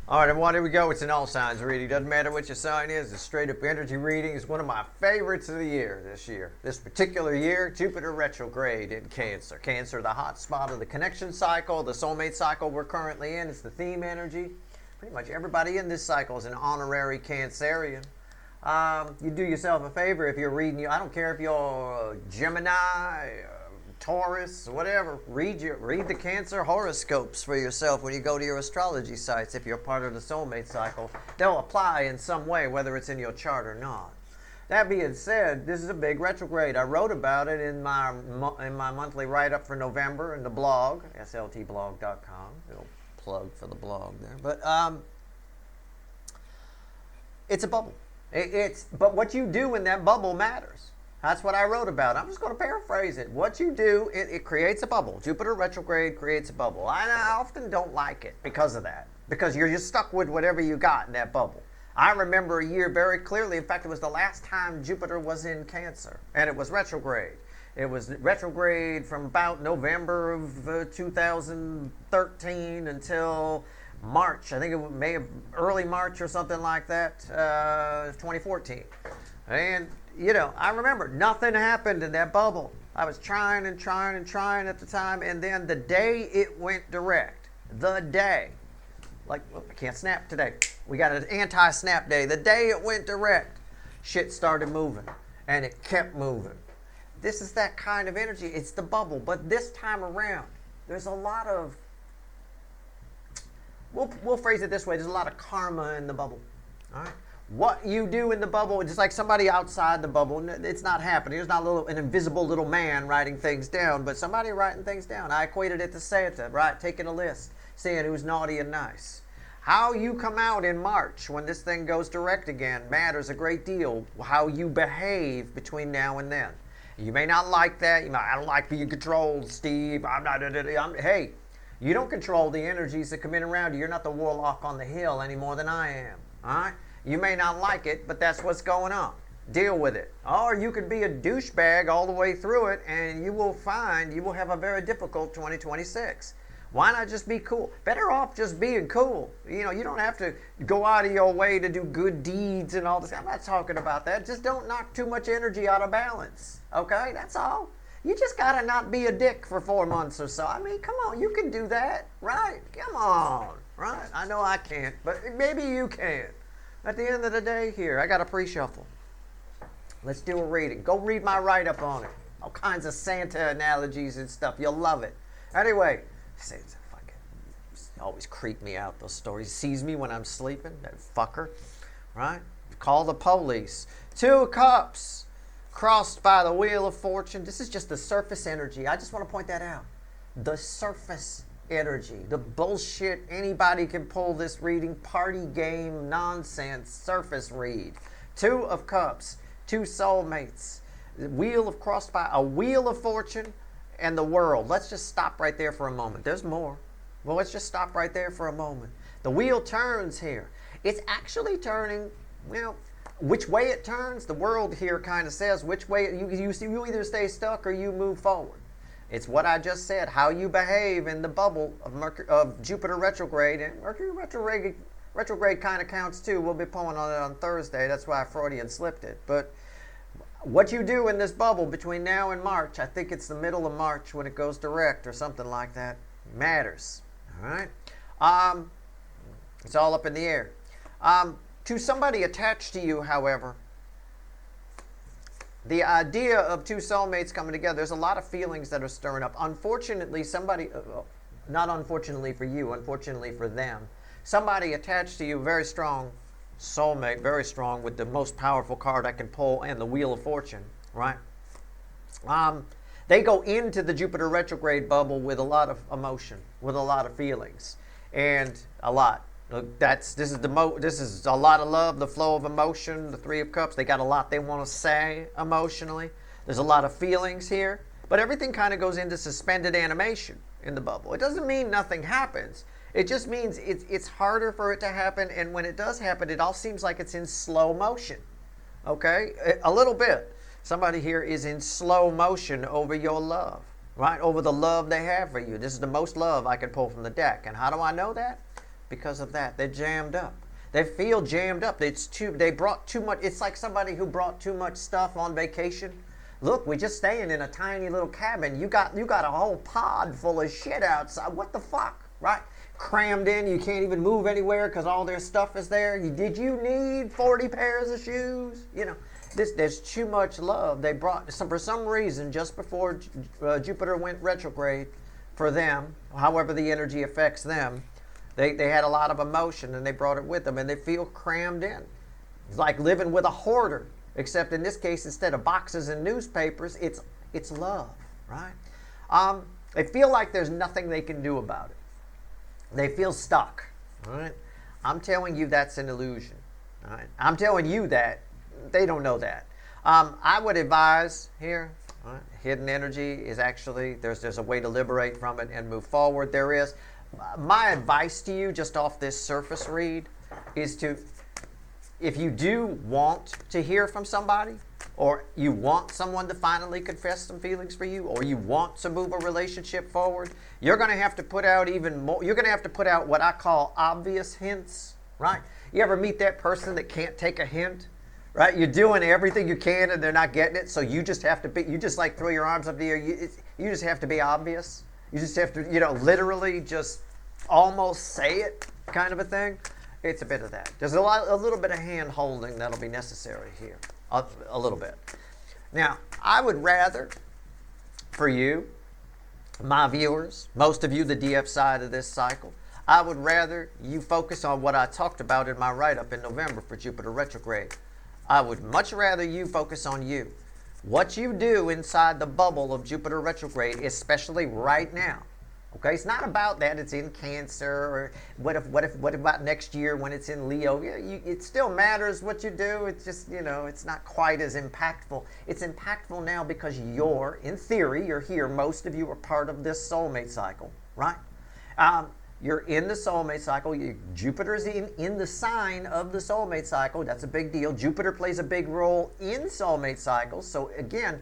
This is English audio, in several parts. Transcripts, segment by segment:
All right, everyone, here we go. It's an all signs reading. Doesn't matter what your sign is. It's straight up energy reading. It's one of my favorites of the year this year. This particular year, Jupiter retrograde in Cancer. Cancer, the hot spot of the connection cycle, the soulmate cycle we're currently in. It's the theme energy. Pretty much everybody in this cycle is an honorary Cancerian. You do yourself a favor if you're reading. I don't care if you're Gemini, Taurus, whatever. Read the Cancer horoscopes for yourself when you go to your astrology sites. If you're part of the soulmate cycle, they'll apply in some way, whether it's in your chart or not. That being said, this is a big retrograde. I wrote about it in my monthly write-up for November in the blog, sltblog.com. Little plug for the blog there. But it's a bubble. But what you do in that bubble matters. That's what I wrote about. I'm just going to paraphrase it. What you do, it creates a bubble. Jupiter retrograde creates a bubble. I often don't like it because of that. Because you're just stuck with whatever you got in that bubble. I remember a year very clearly. In fact, it was the last time Jupiter was in Cancer. And it was retrograde. It was retrograde from about November of 2013 until March. I think it may have early March or something like that, 2014. And you know, I remember nothing happened in that bubble. I was trying and trying and trying at the time, and then the day it went direct, I can't snap today. We got an anti-snap day. The day it went direct, shit started moving, and it kept moving. This is that kind of energy. It's the bubble, but this time around, there's a lot of, we'll phrase it this way, there's a lot of karma in the bubble, all right? What you do in the bubble, it's like somebody outside the bubble. It's not happening. There's not an invisible little man writing things down, but somebody writing things down. I equated it to Santa, right? Taking a list, saying who's naughty and nice. How you come out in March when this thing goes direct again matters a great deal. How you behave between now and then. You may not like that. I don't like being controlled, Steve. Hey, you don't control the energies that come in around you. You're not the warlock on the hill any more than I am. All right? You may not like it, but that's what's going on. Deal with it. Or you could be a douchebag all the way through it, and you will find you will have a very difficult 2026. Why not just be cool? Better off just being cool. You know, you don't have to go out of your way to do good deeds and all this. I'm not talking about that. Just don't knock too much energy out of balance. Okay? That's all. You just got to not be a dick for 4 months or so. I mean, come on. You can do that. Right? Come on. Right? I know I can't, but maybe you can. At the end of the day here, I got a pre-shuffle. Let's do a reading. Go read my write-up on it. All kinds of Santa analogies and stuff. You'll love it. Anyway, always creep me out, those stories. Sees me when I'm sleeping, that fucker. Right? Call the police. 2 of Cups. Crossed by the Wheel of Fortune. This is just the surface energy. I just want to point that out. The surface energy, the bullshit, anybody can pull this reading, party game, nonsense, surface read. 2 of Cups, 2 soulmates, Wheel of crossed by a Wheel of Fortune, and the World. Let's just stop right there for a moment. There's more. Well, let's just stop right there for a moment. The wheel turns here. It's actually turning, well, which way it turns, the World here kind of says which way, you either stay stuck or you move forward. It's what I just said, how you behave in the bubble of Jupiter retrograde. And Mercury retrograde kind of counts too. We'll be pulling on it on Thursday. That's why Freudian slipped it. But what you do in this bubble between now and March, I think it's the middle of March when it goes direct or something like that, matters. All right? It's all up in the air. To somebody attached to you, however, the idea of 2 soulmates coming together, there's a lot of feelings that are stirring up. Unfortunately, not unfortunately for you, unfortunately for them, somebody attached to you, very strong soulmate, very strong, with the most powerful card I can pull, and the Wheel of Fortune, right? They go into the Jupiter retrograde bubble with a lot of emotion, with a lot of feelings, and a lot. This is a lot of love, the flow of emotion, the 3 of Cups. They got a lot they want to say emotionally. There's a lot of feelings here, but everything kind of goes into suspended animation in the bubble. It doesn't mean nothing happens. It just means it's harder for it to happen, and when it does happen, it all seems like it's in slow motion. Okay? A little bit. Somebody here is in slow motion over your love, right? Over the love they have for you. This is the most love I can pull from the deck. And how do I know that? because of that. They're jammed up. They feel jammed up. They brought too much. It's like somebody who brought too much stuff on vacation. Look, we're just staying in a tiny little cabin. You got a whole pod full of shit outside. What the fuck, right? Crammed in. You can't even move anywhere because all their stuff is there. Did you need 40 pairs of shoes? You know, there's too much love. They brought for some reason just before Jupiter went retrograde for them. However, the energy affects them. They had a lot of emotion and they brought it with them, and they feel crammed in. It's like living with a hoarder. Except in this case, instead of boxes and newspapers, it's love, right? They feel like there's nothing they can do about it. They feel stuck, right? I'm telling you that's an illusion, right? I'm telling you that. They don't know that. I would advise here, right? Hidden energy is actually, there's a way to liberate from it and move forward. There is. My advice to you, just off this surface read, is to, if you do want to hear from somebody, or you want someone to finally confess some feelings for you, or you want to move a relationship forward, you're going to have to put out even more. You're going to have to put out what I call obvious hints, right? You ever meet that person that can't take a hint, right? You're doing everything you can and they're not getting it, so you just have to be, you just like throw your arms up in the air. You just have to be obvious. You just have to, literally just almost say it, kind of a thing. It's a bit of that. There's a little bit of hand holding that'll be necessary here, a little bit. Now, I would rather, for you, my viewers, most of you, the DF side of this cycle, I would rather you focus on what I talked about in my write-up in November for Jupiter retrograde. I would much rather you focus on you. What you do inside the bubble of Jupiter retrograde, especially right now. Okay, it's not about that. It's in Cancer, or what about next year when it's in Leo? It still matters what you do. It's just, it's not quite as impactful. It's impactful now because in theory, you're here. Most of you are part of this soulmate cycle, right? You're in the soulmate cycle. Jupiter's in the sign of the soulmate cycle. That's a big deal. Jupiter plays a big role in soulmate cycles. So again,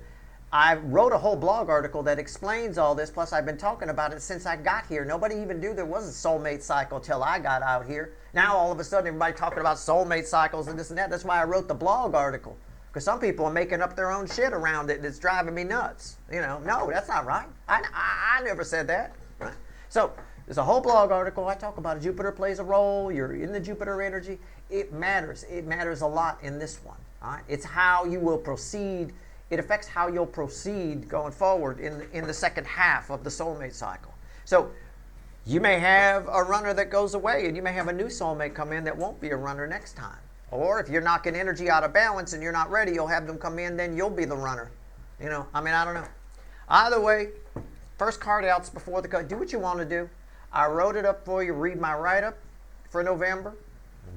I wrote a whole blog article that explains all this, plus I've been talking about it since I got here. Nobody even knew there was a soulmate cycle till I got out here. Now all of a sudden everybody talking about soulmate cycles and this and that. That's why I wrote the blog article, because some people are making up their own shit around it and it's driving me nuts. No, that's not right. I never said that. Right? So there's a whole blog article. I talk about it. Jupiter plays a role. You're in the Jupiter energy. It matters. It matters a lot in this one. All right? It's how you will proceed. It affects how you'll proceed going forward in the second half of the soulmate cycle. So you may have a runner that goes away, and you may have a new soulmate come in that won't be a runner next time. Or if you're knocking energy out of balance and you're not ready, you'll have them come in, then you'll be the runner. I don't know. Either way, first card out's before the card. Do what you want to do. I wrote it up for you. Read my write-up for November.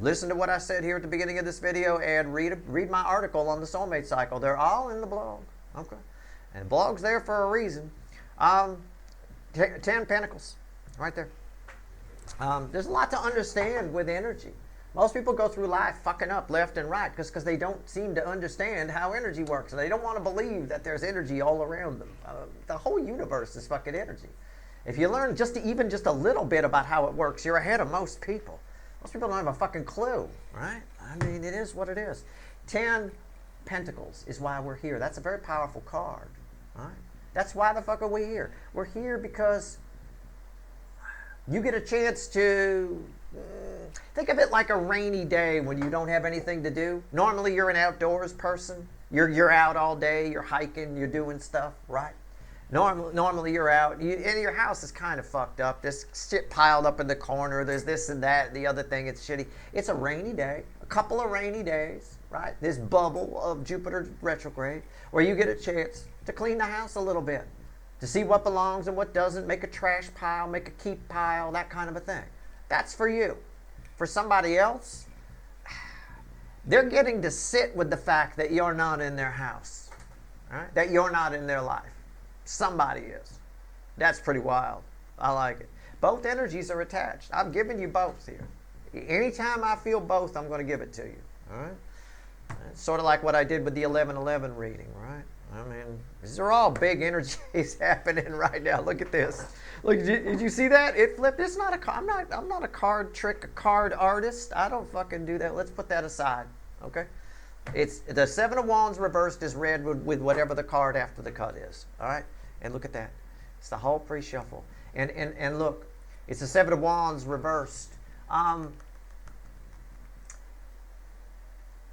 Listen to what I said here at the beginning of this video, and read my article on the soulmate cycle. They're all in the blog. Okay. And the blog's there for a reason. 10 Pentacles, right there. There's a lot to understand with energy. Most people go through life fucking up left and right because they don't seem to understand how energy works. And they don't want to believe that there's energy all around them. The whole universe is fucking energy. If you learn even just a little bit about how it works, you're ahead of most people. Most people don't have a fucking clue, right? It is what it is. 10 Pentacles is why we're here. That's a very powerful card, right? That's why the fuck are we here? We're here because you get a chance to think of it like a rainy day when you don't have anything to do. Normally you're an outdoors person. You're out all day. You're hiking. You're doing stuff, right? Normally you're out, and your house is kind of fucked up. There's shit piled up in the corner. There's this and that. The other thing, it's shitty. It's a rainy day, a couple of rainy days, right? This bubble of Jupiter retrograde, where you get a chance to clean the house a little bit, to see what belongs and what doesn't, make a trash pile, make a keep pile, that kind of a thing. That's for you. For somebody else, they're getting to sit with the fact that you're not in their house, right? That you're not in their life. Somebody is. That's pretty wild. I like it. Both energies are attached. I'm giving you both here. Anytime I feel both, I'm going to give it to you. All right? It's sort of like what I did with the 11:11 reading, right? These are all big energies happening right now. Look at this. Look, did you see that? It flipped. It's not a. I'm not a card artist. I don't fucking do that. Let's put that aside. Okay. It's the Seven of Wands reversed is read with whatever the card after the cut is. All right. And look at that. It's the whole pre-shuffle. And look, it's the Seven of Wands reversed.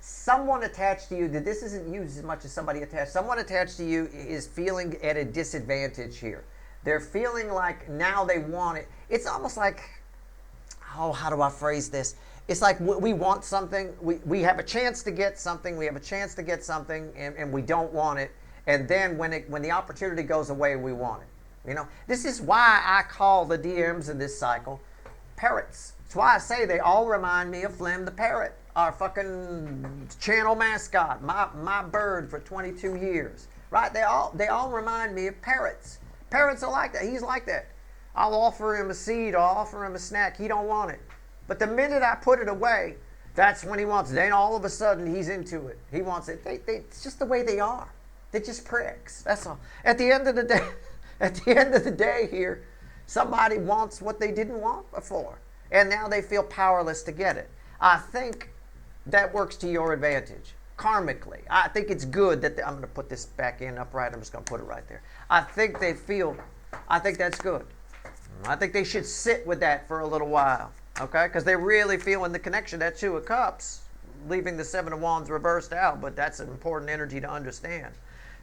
Someone attached to you, that this isn't used as much as somebody attached. Someone attached to you is feeling at a disadvantage here. They're feeling like now they want it. It's almost like, oh, how do I phrase this? It's like we want something. We have a chance to get something. We have a chance to get something, and we don't want it. And then when the opportunity goes away, we want it. You know, this is why I call the DMs in this cycle parrots. That's why I say they all remind me of Flim the parrot, our fucking channel mascot, my bird for 22 years. Right? They all remind me of parrots. Parrots are like that. He's like that. I'll offer him a seed. I'll offer him a snack. He don't want it. But the minute I put it away, that's when he wants it. Then all of a sudden he's into it. He wants it. It's just the way they are. They're just pricks. That's all. At the end of the day, here, somebody wants what they didn't want before, and now they feel powerless to get it. I think that works to your advantage karmically. I think it's good that I'm going to put this back in upright. I'm just going to put it right there. I think that's good. I think they should sit with that for a little while, okay? Because they're really feeling the connection. That Two of Cups, leaving the Seven of Wands reversed out, but that's an important energy to understand.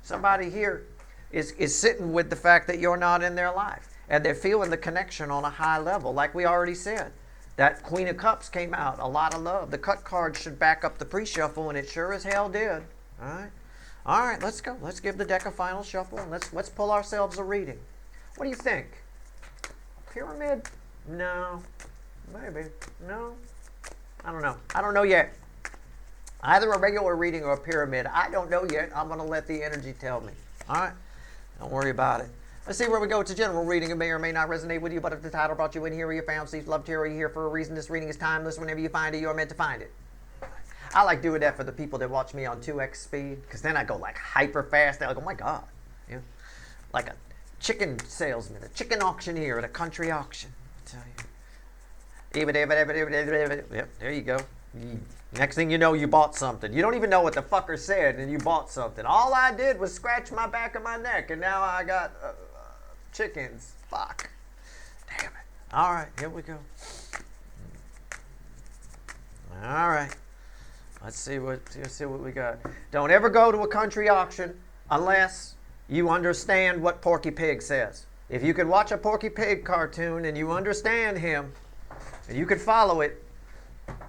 Somebody here is sitting with the fact that you're not in their life, and they're feeling the connection on a high level, like we already said. That Queen of Cups came out, a lot of love. The cut card should back up the pre-shuffle, and it sure as hell did. All right, let's go. Let's give the deck a final shuffle, and let's pull ourselves a reading. What do you think? Pyramid? No. Maybe. No. I don't know. I don't know yet. Either a regular reading or a pyramid. I don't know yet. I'm going to let the energy tell me. All right? Don't worry about it. Let's see where we go. It's a general reading. It may or may not resonate with you, but if the title brought you in here or you found Steve's Love Tarot, you're here for a reason. This reading is timeless. Whenever you find it, you're meant to find it. I like doing that for the people that watch me on 2x speed, because then I go like hyper fast. They're like, oh my God. You know, like a chicken salesman, a chicken auctioneer at a country auction. I tell you. Yep, there you go. Next thing you know, you bought something. You don't even know what the fucker said, and you bought something. All I did was scratch my back of my neck, and now I got chickens. Fuck. Damn it. All right, here we go. All right. Let's see what we got. Don't ever go to a country auction unless you understand what Porky Pig says. If you can watch a Porky Pig cartoon and you understand him, and you can follow it,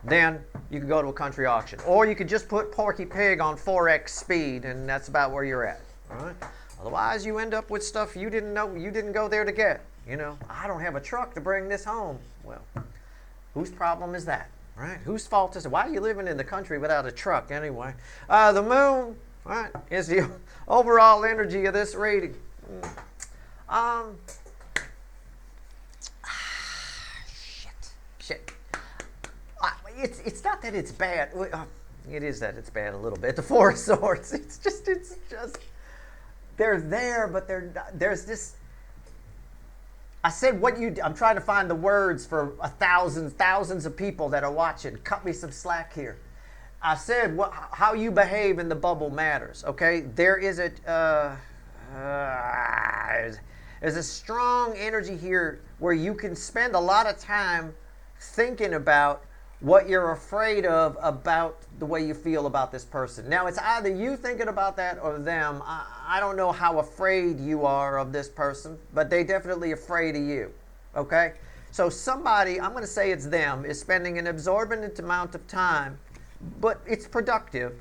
then you can go to a country auction. Or you could just put Porky Pig on 4x speed, and that's about where you're at. All right? Otherwise, you end up with stuff you didn't know, you didn't go there to get. You know, I don't have a truck to bring this home. Well, whose problem is that? Right? Whose fault is it? Why are you living in the country without a truck anyway? The moon, right, is the overall energy of this reading. Shit. It's not that it's bad. It is that it's bad a little bit. The Four of Swords. It's just. They're there, but there's this. I said I'm trying to find the words for thousands of people that are watching. Cut me some slack here. I said how you behave in the bubble matters. Okay, there's a strong energy here where you can spend a lot of time thinking about what you're afraid of about the way you feel about this person. Now, it's either you thinking about that or them. I don't know how afraid you are of this person, but they definitely afraid of you, okay? So somebody, I'm going to say it's them, is spending an absorbent amount of time, but it's productive,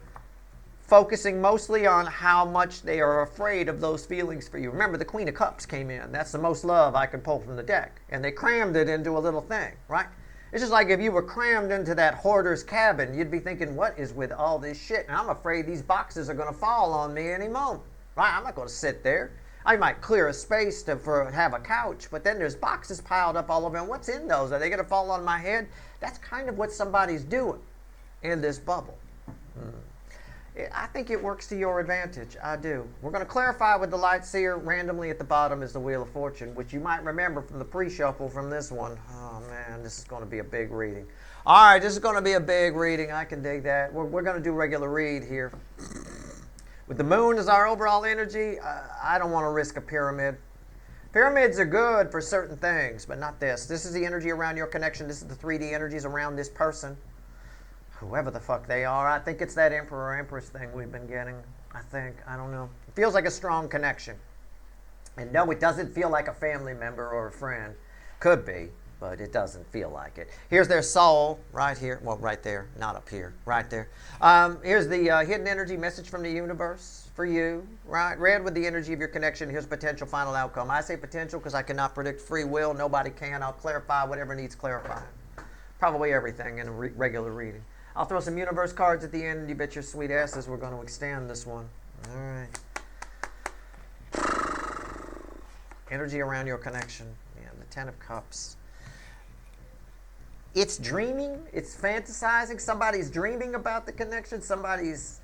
focusing mostly on how much they are afraid of those feelings for you. Remember, the Queen of Cups came in. That's the most love I could pull from the deck. And they crammed it into a little thing, right? It's just like if you were crammed into that hoarder's cabin, you'd be thinking, what is with all this shit? And I'm afraid these boxes are going to fall on me any moment. Right? I'm not going to sit there. I might clear a space to have a couch, but then there's boxes piled up all over. And what's in those? Are they going to fall on my head? That's kind of what somebody's doing in this bubble. I think it works to your advantage. I do. We're going to clarify with the light seer. Randomly at the bottom is the Wheel of Fortune, which you might remember from the pre-shuffle from this one. Oh, man, this is going to be a big reading. All right, this is going to be a big reading. I can dig that. We're going to do regular read here. With the moon as our overall energy, I don't want to risk a pyramid. Pyramids are good for certain things, but not this. This is the energy around your connection. This is the 3D energies around this person. Whoever the fuck they are. I think it's that Emperor or Empress thing we've been getting. I don't know. It feels like a strong connection. And no, it doesn't feel like a family member or a friend. Could be, but it doesn't feel like it. Here's their soul right here. Well, right there. Not up here. Right there. Here's the hidden energy message from the universe for you. Right? Red with the energy of your connection. Here's potential final outcome. I say potential because I cannot predict free will. Nobody can. I'll clarify whatever needs clarifying. Probably everything in a regular reading. I'll throw some universe cards at the end. You bet your sweet asses we're going to extend this one. All right. Energy around your connection. Yeah, the Ten of Cups. It's dreaming. It's fantasizing. Somebody's dreaming about the connection. Somebody's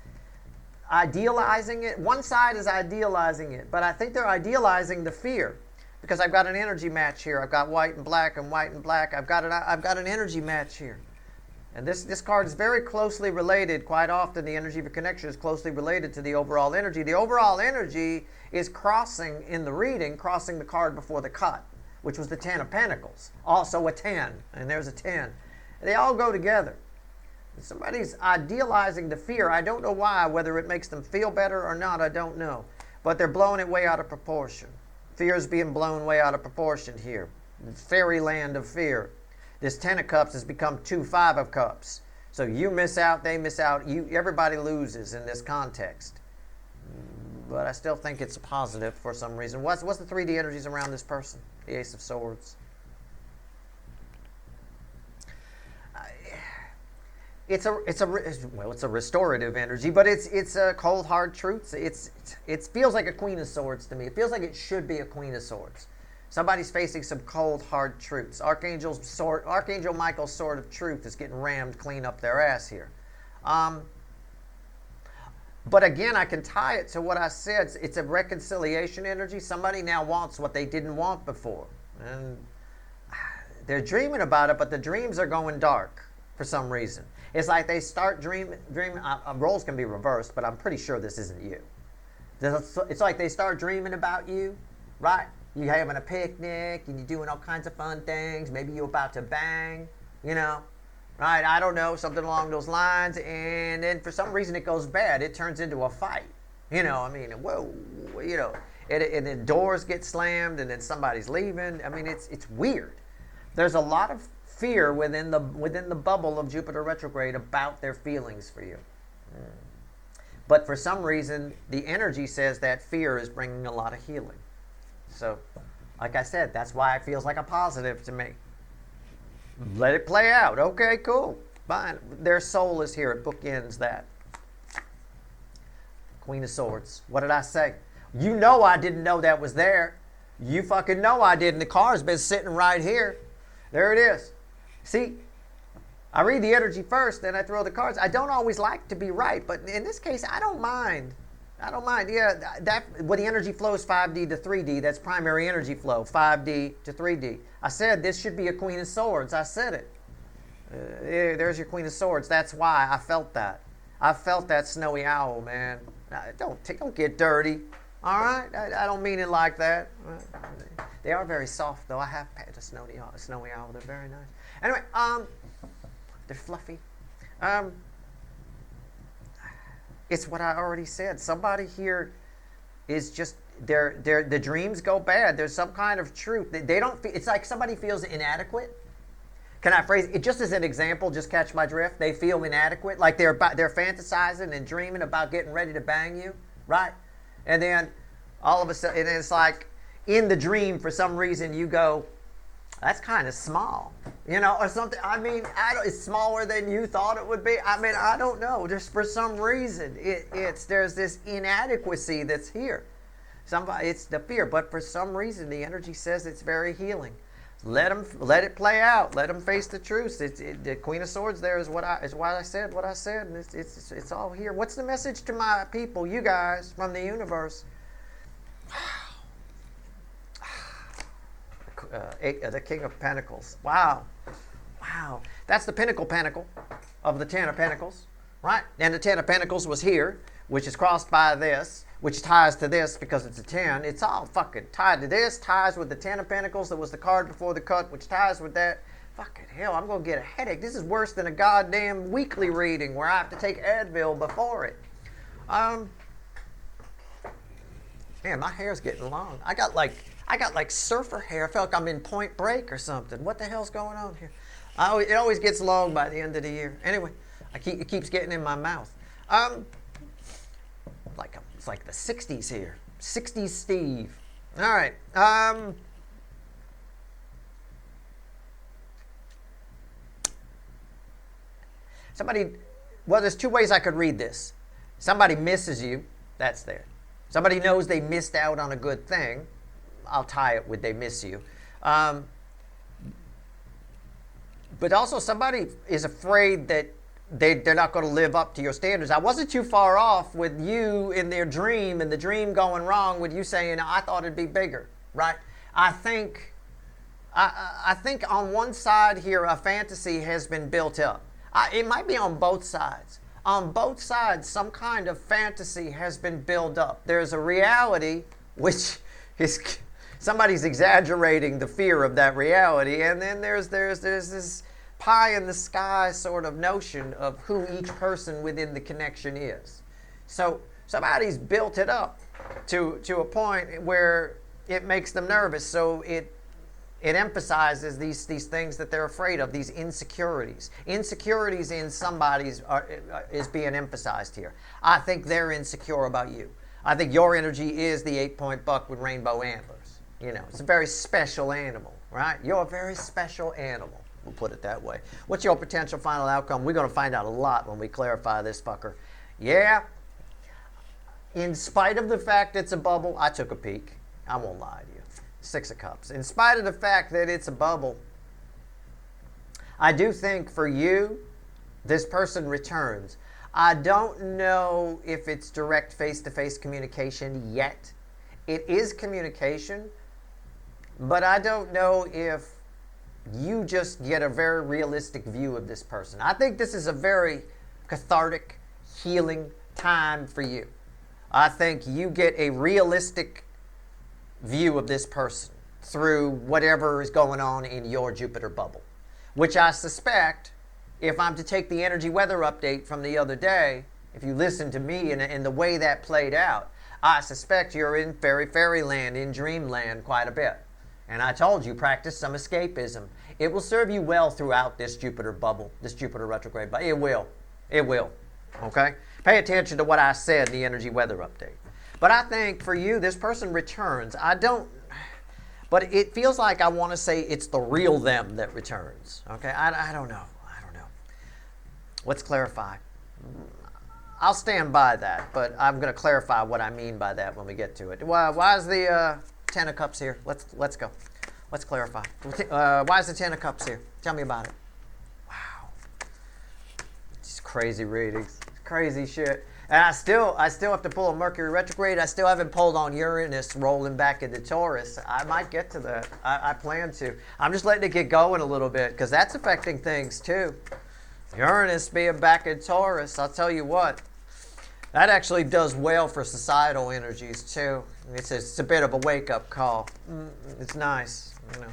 idealizing it. One side is idealizing it, but I think they're idealizing the fear because I've got an energy match here. I've got white and black and white and black. I've got an energy match here. And this card is very closely related. Quite often, the energy of a connection is closely related to the overall energy. The overall energy is crossing in the reading, crossing the card before the cut, which was the 10 of Pentacles. Also a 10, and there's a 10. They all go together. Somebody's idealizing the fear. I don't know why, whether it makes them feel better or not, I don't know. But they're blowing it way out of proportion. Fear is being blown way out of proportion here. Fairyland of fear. This 10 of Cups has become 2 5 of Cups. So you miss out, they miss out. Everybody loses in this context. But I still think it's a positive for some reason. What's the 3D energies around this person? The Ace of Swords. It's a restorative energy, but it's a cold hard truth. It feels like a Queen of Swords to me. It feels like it should be a Queen of Swords. Somebody's facing some cold, hard truths. Archangel Michael's sword of truth is getting rammed clean up their ass here. But again, I can tie it to what I said. It's a reconciliation energy. Somebody now wants what they didn't want before. And they're dreaming about it, but the dreams are going dark for some reason. It's like they start dreaming. Roles can be reversed, but I'm pretty sure this isn't you. It's like they start dreaming about you, right? You're having a picnic and you're doing all kinds of fun things. Maybe you're about to bang, right? I don't know, something along those lines. And then for some reason it goes bad. It turns into a fight. Whoa, and then doors get slammed and then somebody's leaving. I mean, it's weird. There's a lot of fear within the bubble of Jupiter retrograde about their feelings for you. But for some reason, the energy says that fear is bringing a lot of healing. So, like I said, that's why it feels like a positive to me. Let it play out. Okay, cool. Fine. Their soul is here. It bookends that. Queen of Swords. What did I say? You know I didn't know that was there. You fucking know I didn't. The car's been sitting right here. There it is. See, I read the energy first, then I throw the cards. I don't always like to be right, but in this case, I don't mind. Yeah, when the energy flows 5D to 3D, that's primary energy flow, 5D to 3D. I said this should be a Queen of Swords. I said it. There's your Queen of Swords. That's why I felt that. I felt that snowy owl, man. Don't get dirty. All right? I don't mean it like that. They are very soft, though. I have pet a snowy owl. They're very nice. Anyway, they're fluffy. It's what I already said. Somebody here is just the dreams go bad. There's some kind of truth. They don't. It's like somebody feels inadequate. Can I phrase it just as an example? Just catch my drift. They feel inadequate, like they're fantasizing and dreaming about getting ready to bang you, right? And then all of a sudden, and it's like in the dream for some reason you go, that's kind of small, or something. I mean, it's smaller than you thought it would be. I mean, I don't know. Just for some reason, there's this inadequacy that's here. It's the fear, but for some reason, the energy says it's very healing. let it play out. Let them face the truth. The Queen of Swords there is why I said what I said, and it's all here. What's the message to my people, you guys, from the universe? The King of Pentacles. Wow. That's the pinnacle of the Ten of Pentacles, right? And the Ten of Pentacles was here, which is crossed by this, which ties to this because it's a 10. It's all fucking tied to this, ties with the 10 of Pentacles that was the card before the cut, which ties with that. Fucking hell, I'm going to get a headache. This is worse than a goddamn weekly reading where I have to take Advil before it. Man, my hair's getting long. I got like surfer hair. I feel like I'm in Point Break or something. What the hell's going on here? It always gets long by the end of the year. Anyway, it keeps getting in my mouth. It's like the 60s here. 60s Steve. All right. There's two ways I could read this. Somebody misses you. That's there. Somebody knows they missed out on a good thing. I'll tie it with they miss you. But also somebody is afraid that they're not going to live up to your standards. I wasn't too far off with you in their dream and the dream going wrong with you saying, I thought it'd be bigger, right? I think on one side here, a fantasy has been built up. It might be on both sides. On both sides, some kind of fantasy has been built up. There's a reality, which is somebody's exaggerating the fear of that reality, and then there's this pie in the sky sort of notion of who each person within the connection is. So somebody's built it up to a point where it makes them nervous. So it emphasizes these things that they're afraid of, these insecurities. Insecurities in somebody's is being emphasized here. I think they're insecure about you. I think your energy is the 8-point buck with rainbow antlers. You know, it's a very special animal, right? You're a very special animal. We'll put it that way. What's your potential final outcome? We're going to find out a lot when we clarify this fucker. Yeah. In spite of the fact it's a bubble, I took a peek. I won't lie to you. 6 of Cups. In spite of the fact that it's a bubble, I do think for you, this person returns. I don't know if it's direct face-to-face communication yet. It is communication, but I don't know if you just get a very realistic view of this person. I think this is a very cathartic, healing time for you. I think you get a realistic view of this person through whatever is going on in your Jupiter bubble, which I suspect, if I'm to take the energy weather update from the other day, if you listen to me and the way that played out, I suspect you're in fairyland, in dreamland quite a bit. And I told you, practice some escapism. It will serve you well throughout this Jupiter bubble, this Jupiter retrograde. But it will. It will. Okay? Pay attention to what I said in the energy weather update. But I think for you, this person returns. But it feels like I want to say it's the real them that returns. Okay? I don't know. Let's clarify. I'll stand by that, but I'm going to clarify what I mean by that when we get to it. Why is the 10 of Cups here? Let's go. Let's clarify. Why is the 10 of Cups here? Tell me about it. Wow. Just crazy readings. Crazy shit. And I still have to pull a Mercury retrograde. I still haven't pulled on Uranus rolling back into Taurus. I might get to that. I plan to. I'm just letting it get going a little bit because that's affecting things too. Uranus being back in Taurus, I'll tell you what, that actually does well for societal energies too. It's a bit of a wake-up call. It's nice, you know,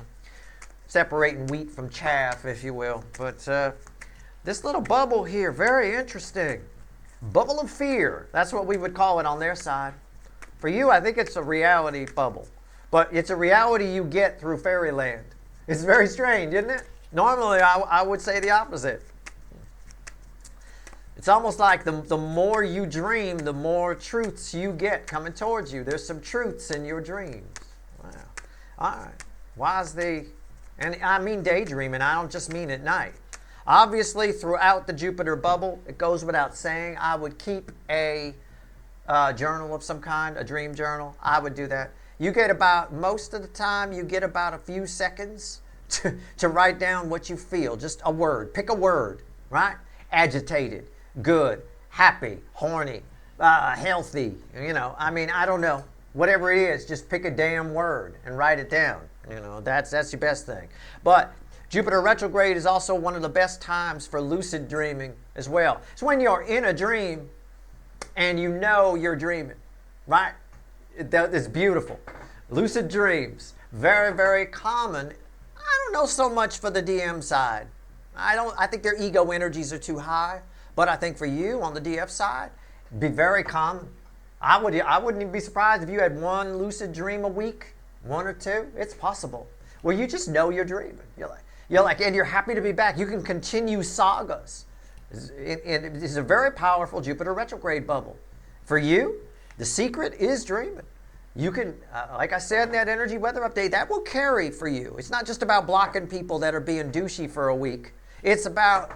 separating wheat from chaff, if you will. But this little bubble here, very interesting. Bubble of fear. That's what we would call it on their side. For you, I think it's a reality bubble. But it's a reality you get through fairyland. It's very strange, isn't it? Normally, I would say the opposite. It's almost like the more you dream, the more truths you get coming towards you. There's some truths in your dreams. Wow. All right. And I mean daydreaming. I don't just mean at night. Obviously, throughout the Jupiter bubble, it goes without saying, I would keep a journal of some kind, a dream journal. I would do that. Most of the time, you get about a few seconds to write down what you feel. Just a word. Pick a word, right? Agitated, good, happy, horny, healthy. I don't know. Whatever it is, just pick a damn word and write it down. That's your best thing. But Jupiter retrograde is also one of the best times for lucid dreaming as well. It's when you're in a dream and you know you're dreaming, right? It's beautiful. Lucid dreams, very, very common. I don't know so much for the DM side. I think their ego energies are too high. But I think for you on the DF side, it'd be very common. I wouldn't even be surprised if you had one lucid dream a week, one or two. It's possible. Where you just know you're dreaming. And you're happy to be back. You can continue sagas. It's a very powerful Jupiter retrograde bubble. For you, the secret is dreaming. You can, like I said in that energy weather update, that will carry for you. It's not just about blocking people that are being douchey for a week. It's about,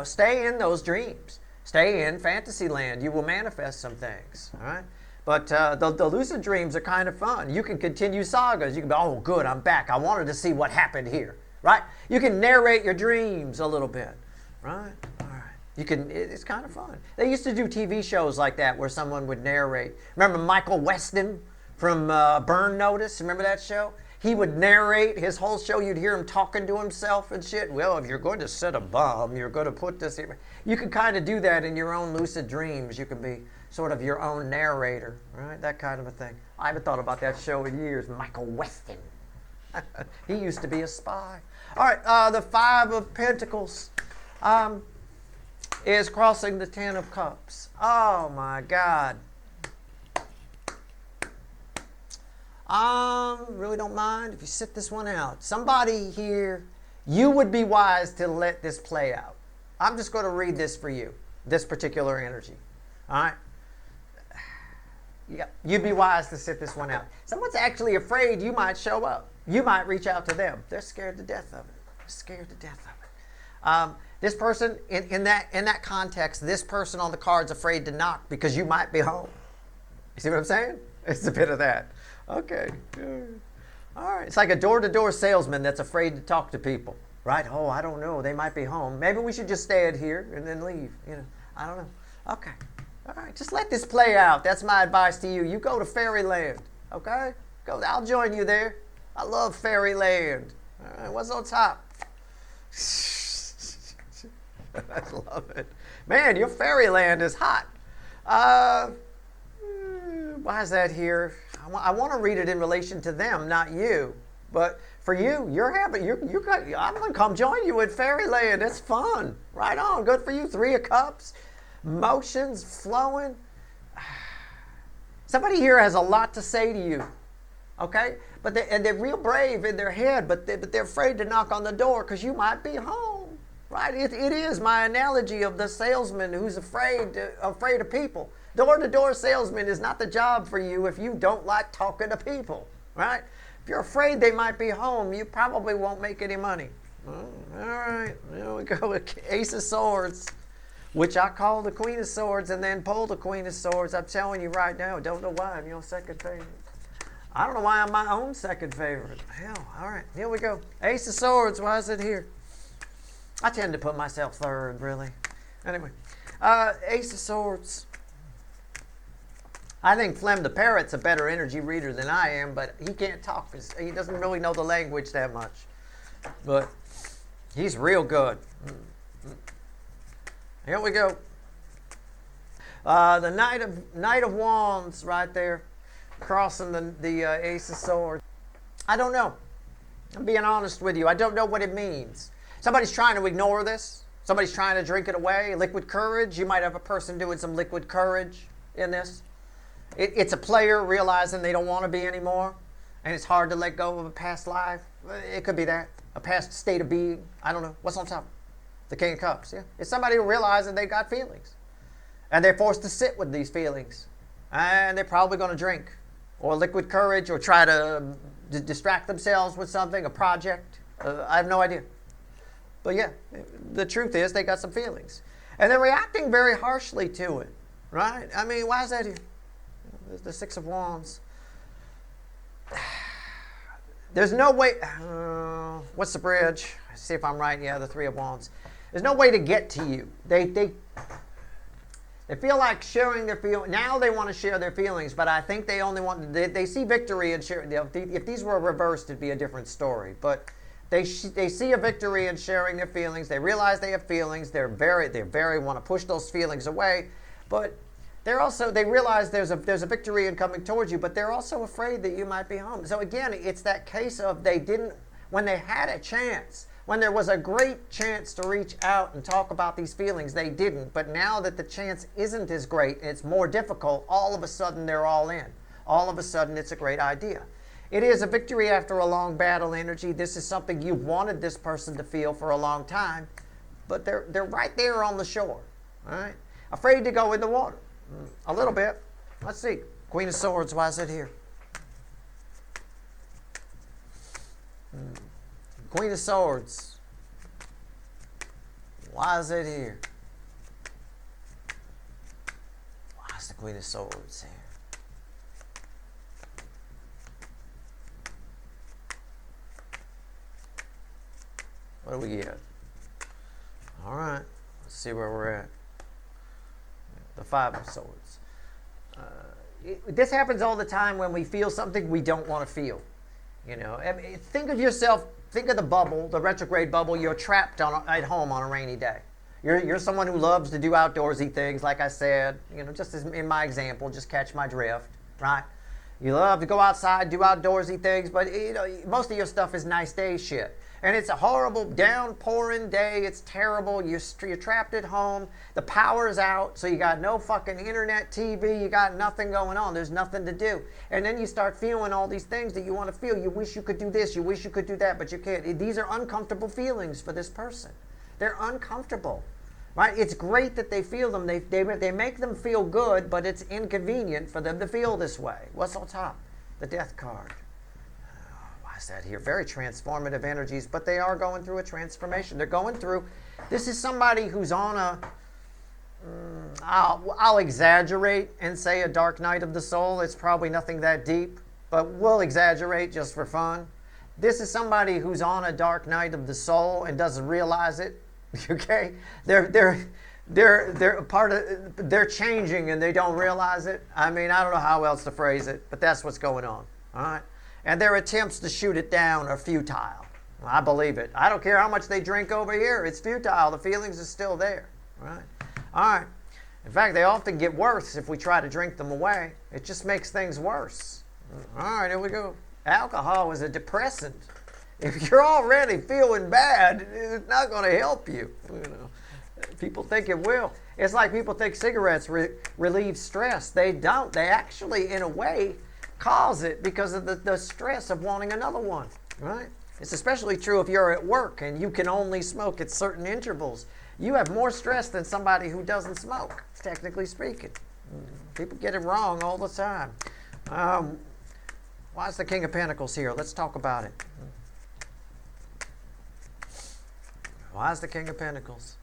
stay in those dreams. Stay in fantasy land. You will manifest some things, all right? But the lucid dreams are kind of fun. You can continue sagas. You can be, oh, good, I'm back. I wanted to see what happened here, right? You can narrate your dreams a little bit, right? All right. It's kind of fun. They used to do TV shows like that where someone would narrate. Remember Michael Weston from Burn Notice? Remember that show? He would narrate his whole show. You'd hear him talking to himself and shit. Well, if you're going to set a bomb, you're going to put this here. You can kind of do that in your own lucid dreams. You can be sort of your own narrator, right? That kind of a thing. I haven't thought about that show in years. Michael Weston. He used to be a spy. All right, the Five of Pentacles is crossing the Ten of Cups. Oh, my God. Really don't mind if you sit this one out. Somebody here, you would be wise to let this play out. I'm just going to read this for you, this particular energy. All right? Yeah, you'd be wise to sit this one out. Someone's actually afraid you might show up. You might reach out to them. They're scared to death of it. They're scared to death of it. This person, in that context, this person on the card's afraid to knock because you might be home. You see what I'm saying? It's a bit of that. Okay. All right. It's like a door-to-door salesman that's afraid to talk to people, right? Oh, I don't know. They might be home. Maybe we should just stay here and then leave. I don't know. Okay. All right. Just let this play out. That's my advice to you. You go to fairyland, okay? Go. I'll join you there. I love fairyland. All right. What's on top? I love it. Man, your fairyland is hot. Why is that here? I want to read it in relation to them, not you. But for you, you're happy. I'm going to come join you at Fairyland. It's fun. Right on. Good for you. Three of Cups. Motions flowing. Somebody here has a lot to say to you. Okay? But they're real brave in their head, but they're afraid to knock on the door because you might be home. Right? It is my analogy of the salesman who's afraid of people. Door-to-door salesman is not the job for you if you don't like talking to people, right? If you're afraid they might be home, you probably won't make any money. All right, there we go. Ace of Swords, which I call the Queen of Swords and then pull the Queen of Swords. I'm telling you right now, don't know why I'm your second favorite. I don't know why I'm my own second favorite. Hell, all right, here we go. Ace of Swords, why is it here? I tend to put myself third, really. Anyway, Ace of Swords. I think Flem the Parrot's a better energy reader than I am, but he can't talk. He doesn't really know the language that much. But he's real good. Here we go. The Knight of Wands right there, crossing the Ace of Swords. I don't know. I'm being honest with you. I don't know what it means. Somebody's trying to ignore this. Somebody's trying to drink it away. Liquid courage. You might have a person doing some liquid courage in this. It's a player realizing they don't want to be anymore, and it's hard to let go of a past life. It could be that. A past state of being. I don't know. What's on top? The King of Cups. Yeah. It's somebody who realizes they got feelings, and they're forced to sit with these feelings, and they're probably going to drink, or liquid courage, or try to distract themselves with something, a project. I have no idea. But yeah, the truth is they got some feelings, and they're reacting very harshly to it. Right? I mean, why is that here? The Six of Wands. There's no way. What's the bridge? See if I'm right. Yeah, the Three of Wands. There's no way to get to you. They feel like sharing their feelings. Now they want to share their feelings, but I think they only want. They see victory in sharing. If these were reversed, it'd be a different story. But they see a victory in sharing their feelings. They realize they have feelings. They very want to push those feelings away, but they realize there's a victory in coming towards you, but they're also afraid that you might be home. So again, it's that case of when they had a chance, when there was a great chance to reach out and talk about these feelings, they didn't. But now that the chance isn't as great and it's more difficult, all of a sudden they're all in. All of a sudden it's a great idea. It is a victory after a long battle energy. This is something you've wanted this person to feel for a long time, but they're right there on the shore. All right? Afraid to go in the water. A little bit. Let's see. Queen of Swords, why is it here? Queen of Swords. Why is it here? Why is the Queen of Swords here? What do we get? All right. Let's see where we're at. The Five of Swords. This happens all the time when we feel something we don't want to feel. You know, think of yourself. Think of the bubble, the retrograde bubble. You're trapped at home on a rainy day. You're someone who loves to do outdoorsy things, like I said. You know, just as in my example, just catch my drift, right? You love to go outside, do outdoorsy things, but most of your stuff is nice day shit. And it's a horrible downpouring day. It's terrible. You're trapped at home. The power's out, so you got no fucking internet, TV. You got nothing going on. There's nothing to do. And then you start feeling all these things that you want to feel. You wish you could do this. You wish you could do that, but you can't. These are uncomfortable feelings for this person. They're uncomfortable, right? It's great that they feel them. They make them feel good, but it's inconvenient for them to feel this way. What's on top? The Death card. That here, very transformative energies, but they are going through a transformation. They're going through, this is somebody who's on I'll exaggerate and say a dark night of the soul. It's probably nothing that deep, but we'll exaggerate just for fun. This is somebody who's on a dark night of the soul and doesn't realize it. Okay, they're changing and they don't realize it. I mean, I don't know how else to phrase it, but that's what's going on. All right. And their attempts to shoot it down are futile. I believe it. I don't care how much they drink over here. It's futile. The feelings are still there. Right? All right. In fact, they often get worse if we try to drink them away. It just makes things worse. All right, here we go. Alcohol is a depressant. If you're already feeling bad, it's not going to help you. People think it will. It's like people think cigarettes relieve stress. They don't. They actually, in a way, cause it because of the stress of wanting another one, right? It's especially true if you're at work and you can only smoke at certain intervals. You have more stress than somebody who doesn't smoke, technically speaking. People get it wrong all the time. Why is the King of Pentacles here? Let's talk about it. Why is the King of Pentacles?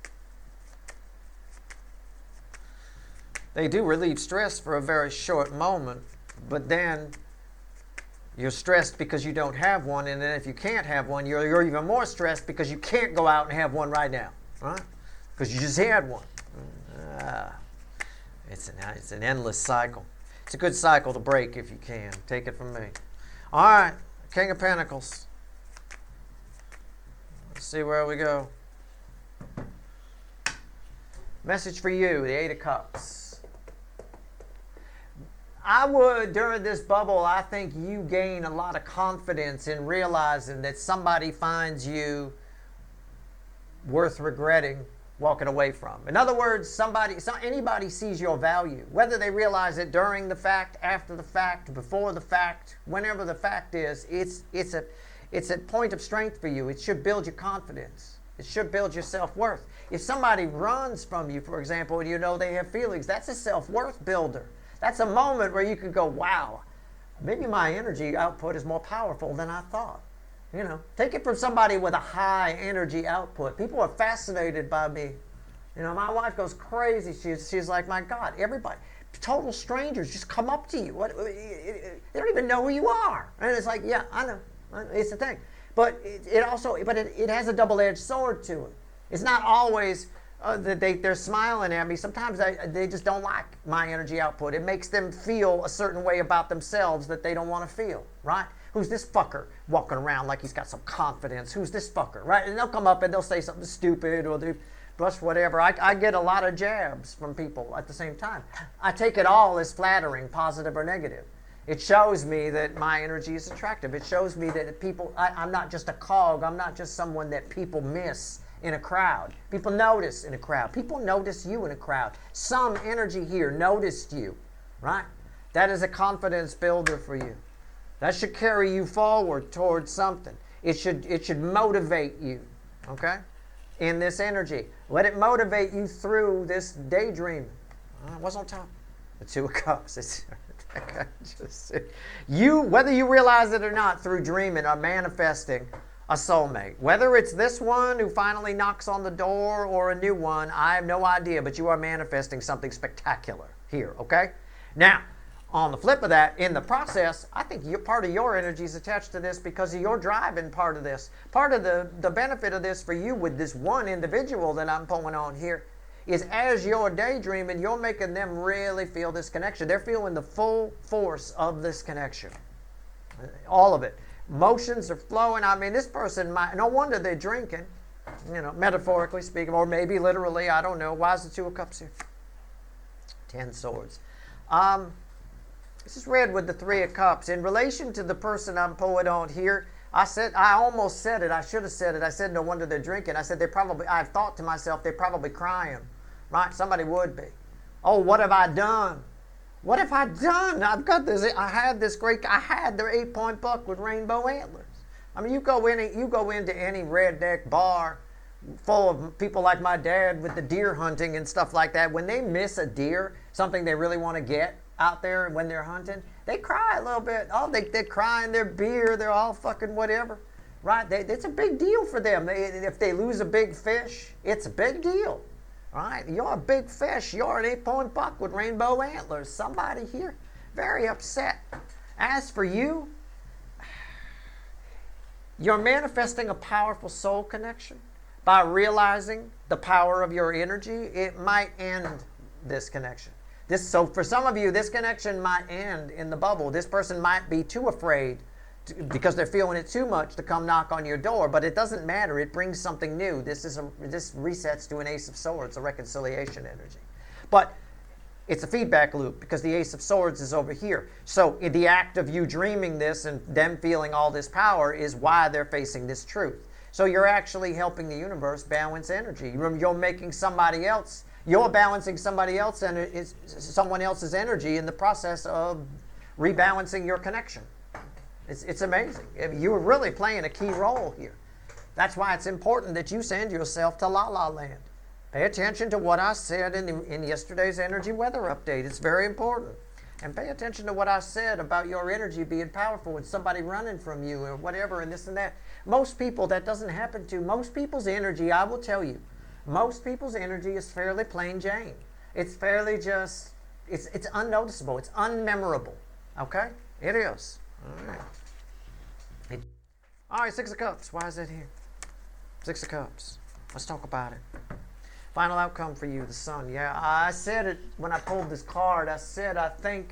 They do relieve stress for a very short moment, but then you're stressed because you don't have one, and then if you can't have one, you're even more stressed because you can't go out and have one right now, right? Because you just had one. It's an endless cycle. It's a good cycle to break if you can. Take it from me. All right, King of Pentacles. Let's see where we go. Message for you, the Eight of Cups. I would, during this bubble, I think you gain a lot of confidence in realizing that somebody finds you worth regretting walking away from. In other words, anybody sees your value, whether they realize it during the fact, after the fact, before the fact, whenever the fact is, it's a point of strength for you. It should build your confidence. It should build your self-worth. If somebody runs from you, for example, and you know they have feelings, that's a self-worth builder. That's a moment where you could go, wow, maybe my energy output is more powerful than I thought. You know, take it from somebody with a high energy output. People are fascinated by me. You know, my wife goes crazy. She's like, my God, everybody, total strangers just come up to you. They don't even know who you are. And it's like, yeah, I know. It's the thing. But it also, it has a double-edged sword to it. It's not always that they're smiling at me. Sometimes they just don't like my energy output. It makes them feel a certain way about themselves that they don't want to feel, right? Who's this fucker walking around like he's got some confidence? Who's this fucker, right? And they'll come up and they'll say something stupid or they brush whatever. I get a lot of jabs from people at the same time. I take it all as flattering, positive or negative. It shows me that my energy is attractive. It shows me that people, I'm not just a cog. I'm not just someone that people miss in a crowd. People notice in a crowd. People notice you in a crowd. Some energy here noticed you, right? That is a confidence builder for you. That should carry you forward towards something. It should motivate you, okay? In this energy. Let it motivate you through this daydreaming. What's on top? The Two of Cups. You, whether you realize it or not, through dreaming are manifesting a soulmate. Whether it's this one who finally knocks on the door or a new one, I have no idea, but you are manifesting something spectacular here, okay? Now, on the flip of that, in the process, I think part of your energy is attached to this because of your driving part of this. Part of the benefit of this for you with this one individual that I'm pulling on here is as you're daydreaming, you're making them really feel this connection. They're feeling the full force of this connection. All of it. Emotions are flowing. I mean, this person might, no wonder they're drinking, metaphorically speaking, or maybe literally, I don't know. Why is the Two of Cups here? 10 Swords. This is read with the Three of Cups. In relation to the person I'm pulling on here, I almost said it. I should have said it. I said, no wonder they're drinking. I said, I've thought to myself, they're probably crying, right? Somebody would be. Oh, what have I done? What have I done? I've got this. I had their 8-point buck with rainbow antlers. I mean, you go into any redneck bar full of people like my dad with the deer hunting and stuff like that. When they miss a deer, something they really want to get out there when they're hunting, they cry a little bit. Oh, they cry in their beer. They're all fucking whatever, right? It's a big deal for them. If they lose a big fish, it's a big deal, right? You're a big fish. You're an 8-point buck with rainbow antlers. Somebody here, very upset. As for you, you're manifesting a powerful soul connection by realizing the power of your energy. It might end this connection. So for some of you, this connection might end in the bubble. This person might be too afraid because they're feeling it too much to come knock on your door, but it doesn't matter. It brings something new. This resets to an Ace of Swords, a reconciliation energy. But it's a feedback loop because the Ace of Swords is over here. So in the act of you dreaming this and them feeling all this power is why they're facing this truth. So you're actually helping the universe balance energy. You're making somebody else. You're balancing someone else's energy in the process of rebalancing your connection. It's amazing. You're really playing a key role here. That's why it's important that you send yourself to La La Land. Pay attention to what I said in yesterday's energy weather update. It's very important. And pay attention to what I said about your energy being powerful and somebody running from you or whatever and this and that. Most people, that doesn't happen to. Most people's energy, I will tell you, most people's energy is fairly plain Jane. It's fairly just, it's unnoticeable. It's unmemorable. Okay? It is. All right, 6 of Cups. Why is it here? 6 of Cups. Let's talk about it. Final outcome for you, the Sun. Yeah, I said it when I pulled this card. I said, I think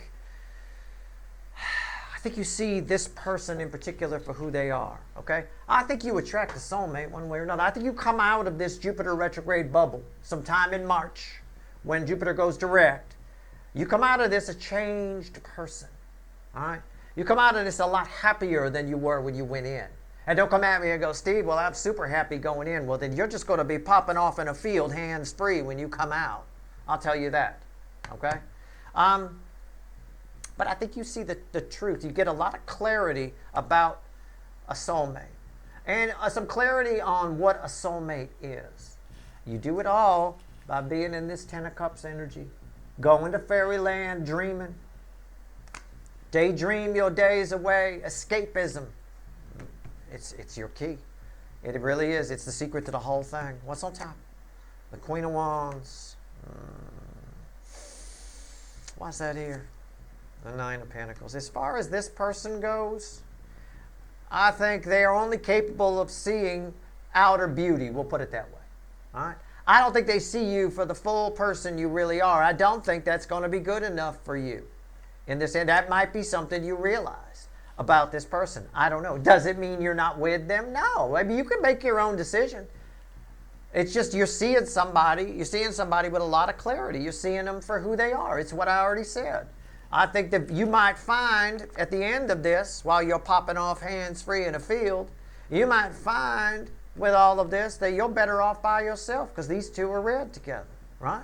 you see this person in particular for who they are, okay? I think you attract a soulmate one way or another. I think you come out of this Jupiter retrograde bubble sometime in March when Jupiter goes direct. You come out of this a changed person, all right? You come out of this a lot happier than you were when you went in. And don't come at me and go, Steve, well, I'm super happy going in. Well, then you're just going to be popping off in a field hands-free when you come out. I'll tell you that, okay? But I think you see the truth. You get a lot of clarity about a soulmate. And some clarity on what a soulmate is. You do it all by being in this 10 of Cups energy. Going to fairyland, dreaming. Daydream your days away. Escapism. It's your key. It really is. It's the secret to the whole thing. What's on top? The Queen of Wands. Why's that here? The 9 of Pentacles. As far as this person goes, I think they are only capable of seeing outer beauty. We'll put it that way. All right? I don't think they see you for the full person you really are. I don't think that's going to be good enough for you. In this end, that might be something you realize about this person. I don't know. Does it mean you're not with them? No. I mean, you can make your own decision. It's just you're seeing somebody with a lot of clarity. You're seeing them for who they are. It's what I already said. I think that you might find at the end of this, while you're popping off hands-free in a field, you might find with all of this that you're better off by yourself because these two are read together, right?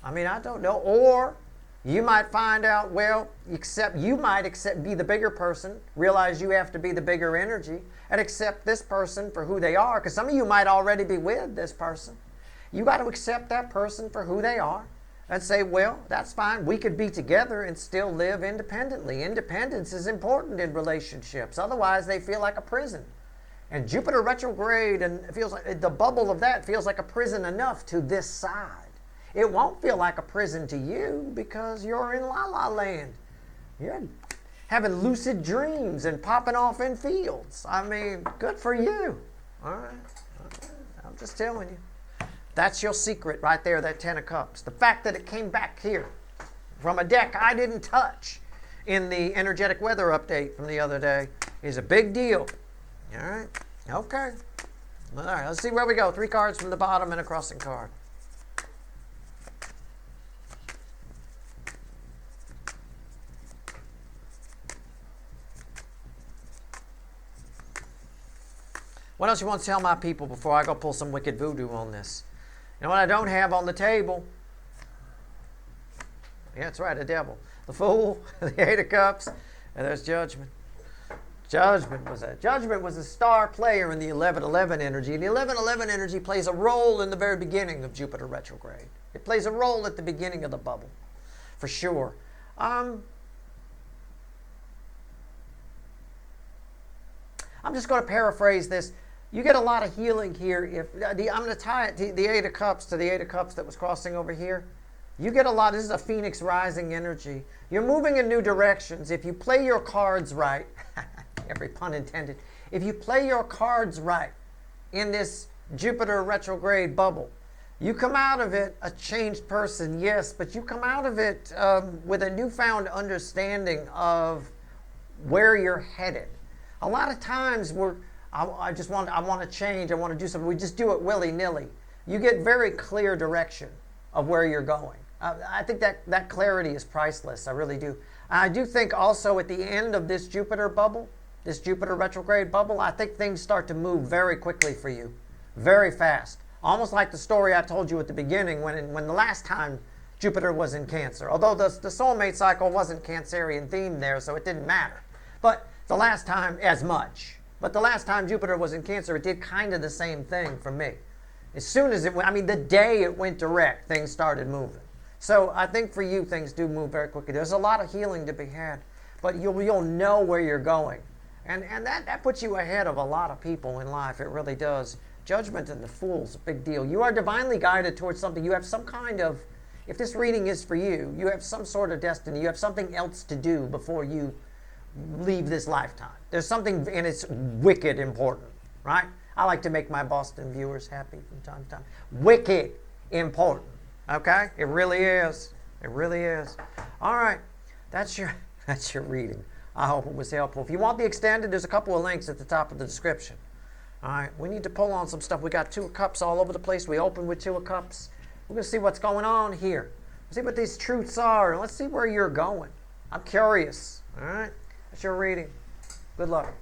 I mean, I don't know. Or you might find out, well, you might be the bigger person, realize you have to be the bigger energy, and accept this person for who they are. Because some of you might already be with this person. You got to accept that person for who they are and say, well, that's fine. We could be together and still live independently. Independence is important in relationships. Otherwise, they feel like a prison. And Jupiter retrograde, and it feels like the bubble of that feels like a prison enough to this side. It won't feel like a prison to you because you're in la-la land. You're having lucid dreams and popping off in fields. I mean, good for you. All right. I'm just telling you. That's your secret right there, that 10 of Cups. The fact that it came back here from a deck I didn't touch in the energetic weather update from the other day is a big deal. All right. Okay. All right. Let's see where we go. 3 cards from the bottom and a crossing card. What else you want to tell my people before I go pull some wicked voodoo on this? And what I don't have on the table, yeah, that's right, a devil. The Fool, the 8 of Cups, and there's Judgment. Judgment was a star player in the 11-11 energy. And the 11-11 energy plays a role in the very beginning of Jupiter retrograde. It plays a role at the beginning of the bubble, for sure. I'm just going to paraphrase this. You get a lot of healing here. I'm going to tie it to the 8 of Cups to the 8 of Cups that was crossing over here. You get a lot. This is a Phoenix rising energy. You're moving in new directions. If you play your cards right, every pun intended, if you play your cards right in this Jupiter retrograde bubble, you come out of it a changed person, yes, but you come out of it with a newfound understanding of where you're headed. A lot of times I want to change, I want to do something. We just do it willy-nilly. You get very clear direction of where you're going. I think that clarity is priceless. I really do. I do think also at the end of this Jupiter bubble, this Jupiter retrograde bubble, I think things start to move very quickly for you, very fast. Almost like the story I told you at the beginning when the last time Jupiter was in Cancer. Although the soulmate cycle wasn't Cancerian themed there, so it didn't matter. But the last time, as much. But the last time Jupiter was in Cancer, it did kind of the same thing for me. As soon as it went, the day it went direct, things started moving. So I think for you, things do move very quickly. There's a lot of healing to be had, but you'll know where you're going. And that puts you ahead of a lot of people in life. It really does. Judgment and the Fool's a big deal. You are divinely guided towards something. You have some kind of, if this reading is for you, you have some sort of destiny. You have something else to do before you leave this lifetime. There's something, and it's wicked important, right? I like to make my Boston viewers happy from time to time. Wicked important, okay? It really is. It really is. All right, that's your reading. I hope it was helpful. If you want the extended, there's a couple of links at the top of the description. All right, we need to pull on some stuff. We got 2 of Cups all over the place. We opened with 2 of Cups. We're going to see what's going on here. Let's see what these truths are, and let's see where you're going. I'm curious. All right, that's your reading. Good luck.